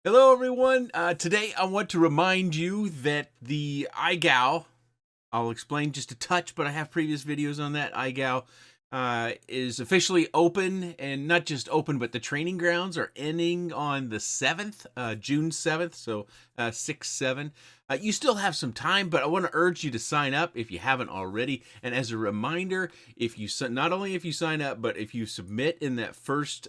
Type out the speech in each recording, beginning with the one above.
Hello, everyone. Today, I want to remind you that the IGAL, I'll explain just a touch, but I have previous videos on that. IGAL is officially open, and not just open, but the training grounds are ending on the 7th, June 7th, so 6-7. You still have some time, but I want to urge you to sign up if you haven't already. And as a reminder, if you not only if you sign up, but if you submit in that first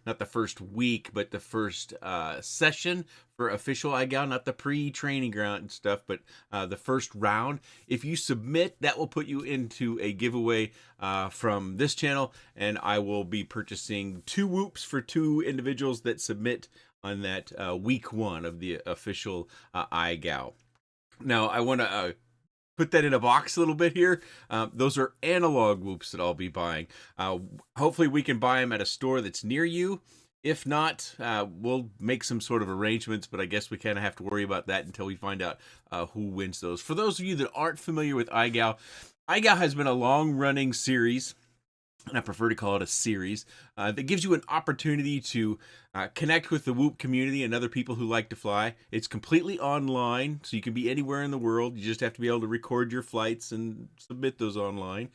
not the first week, but the first session for official IGAL, not the pre-training ground and stuff, but the first round. If you submit, that will put you into a giveaway from this channel, and I will be purchasing 2 whoops for 2 individuals that submit on that week 1 of the official IGAL. Now, I want to put that in a box a little bit here. Those are analog whoops that I'll be buying. Hopefully we can buy them at a store that's near you. If not, we'll make some sort of arrangements, but I guess we kind of have to worry about that until we find out who wins those. For those of you that aren't familiar with IGAL, IGAL has been a long-running series, and I prefer to call it a series, that gives you an opportunity to connect with the Whoop community and other people who like to fly. It's completely online, so you can be anywhere in the world. You just have to be able to record your flights and submit those online.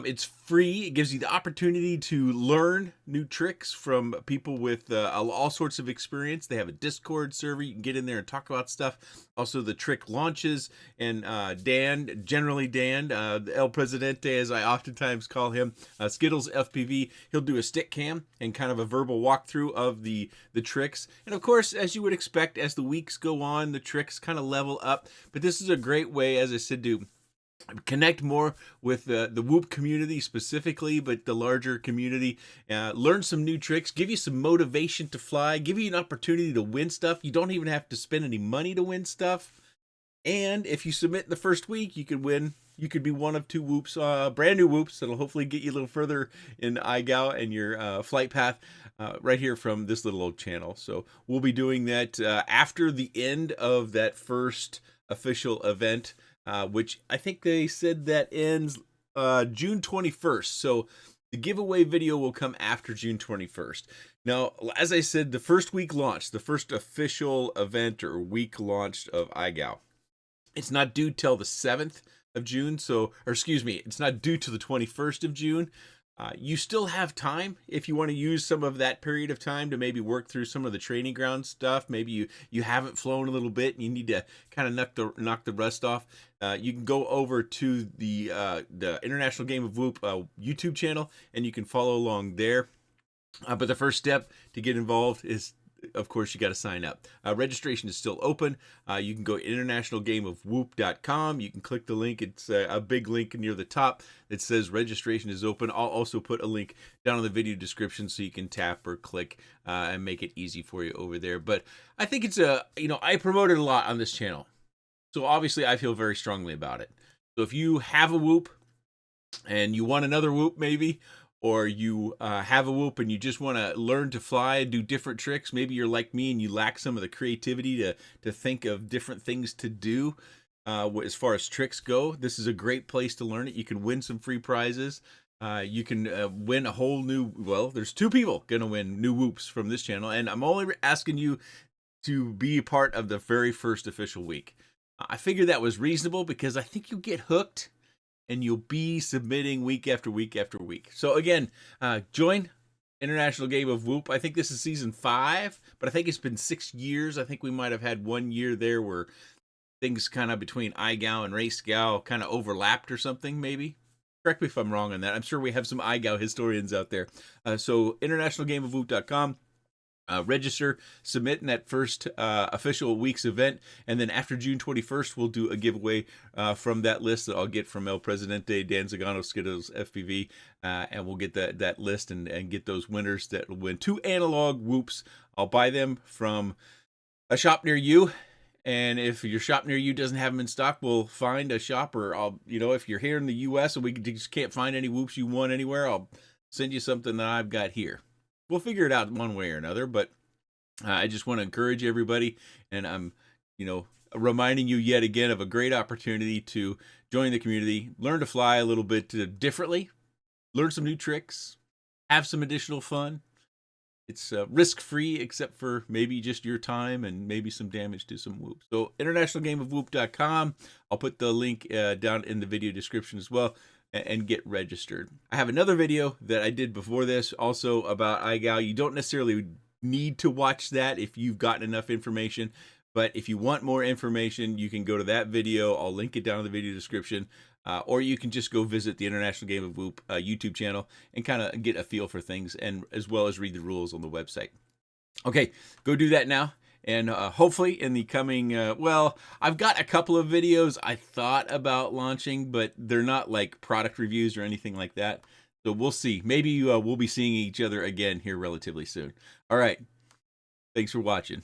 It's free. It gives you the opportunity to learn new tricks from people with all sorts of experience. They have a Discord server. You can get in there and talk about stuff. Also, the trick launches, and generally Dan, El Presidente, as I oftentimes call him, Skittles FPV, he'll do a stick cam and kind of a verbal walkthrough of the tricks. And of course, as you would expect, as the weeks go on, the tricks kind of level up. But this is a great way, as I said, to connect more with the Whoop community specifically, but the larger community. Learn some new tricks, give you some motivation to fly, give you an opportunity to win stuff. You don't even have to spend any money to win stuff. And if you submit in the first week, you could win. You could be one of 2 whoops, brand new whoops that'll hopefully get you a little further in IGAL and your flight path right here from this little old channel. So we'll be doing that after the end of that first official event, which I think they said that ends June 21st. So the giveaway video will come after June 21st. Now, as I said, the first week launch, the first official event or week launched of IGAL, it's not due till the 7th of June. So, or excuse me, it's not due till the 21st of June. You still have time if you want to use some of that period of time to maybe work through some of the training ground stuff. Maybe you haven't flown a little bit and you need to kind of knock the rust off. You can go over to the International Game of Whoop YouTube channel, and you can follow along there. But the first step to get involved is, of course, you got to sign up. Registration is still open. You can go to internationalgameofwhoop.com. You can click the link. It's a big link near the top that says registration is open. I'll also put a link down in the video description so you can tap or click and make it easy for you over there. But I think it's I promote it a lot on this channel, so obviously I feel very strongly about it. So if you have a Whoop and you want another Whoop maybe, or you have a Whoop and you just want to learn to fly and do different tricks, maybe you're like me and you lack some of the creativity to think of different things to do as far as tricks go, this is a great place to learn it. You can win some free prizes. You can win a whole new, well, there's 2 people going to win new Whoops from this channel, and I'm only asking you to be a part of the very first official week. I figured that was reasonable because I think you get hooked and you'll be submitting week after week after week. So again, join International Game of Whoop. I think this is season 5, but I think it's been 6 years. I think we might have had 1 year there where things kind of between IGAL and RaceGAL kind of overlapped or something, maybe. Correct me if I'm wrong on that. I'm sure we have some IGAL historians out there. So internationalgameofwhoop.com. Register, submit in that first official week's event, and then after June 21st, we'll do a giveaway from that list that I'll get from El Presidente, Dan Zagano, Skittles, FPV, and we'll get that list and get those winners that will win 2 analog Whoops. I'll buy them from a shop near you, and if your shop near you doesn't have them in stock, we'll find a shop, or if you're here in the U.S. and we just can't find any Whoops you want anywhere, I'll send you something that I've got here. We'll figure it out one way or another, but I just want to encourage everybody, and I'm, reminding you yet again of a great opportunity to join the community, learn to fly a little bit differently, learn some new tricks, have some additional fun, It's risk-free except for maybe just your time and maybe some damage to some whoops. So internationalgameofwhoop.com. I'll put the link down in the video description as well, and get registered. I have another video that I did before this also about IGAL. You don't necessarily need to watch that if you've gotten enough information, but if you want more information, you can go to that video. I'll link it down in the video description. Or you can just go visit the International Game of Whoop YouTube channel and kind of get a feel for things, and as well as read the rules on the website. Okay, go do that now. And hopefully in the coming, well, I've got a couple of videos I thought about launching, but they're not like product reviews or anything like that. So we'll see. Maybe we'll be seeing each other again here relatively soon. All right. Thanks for watching.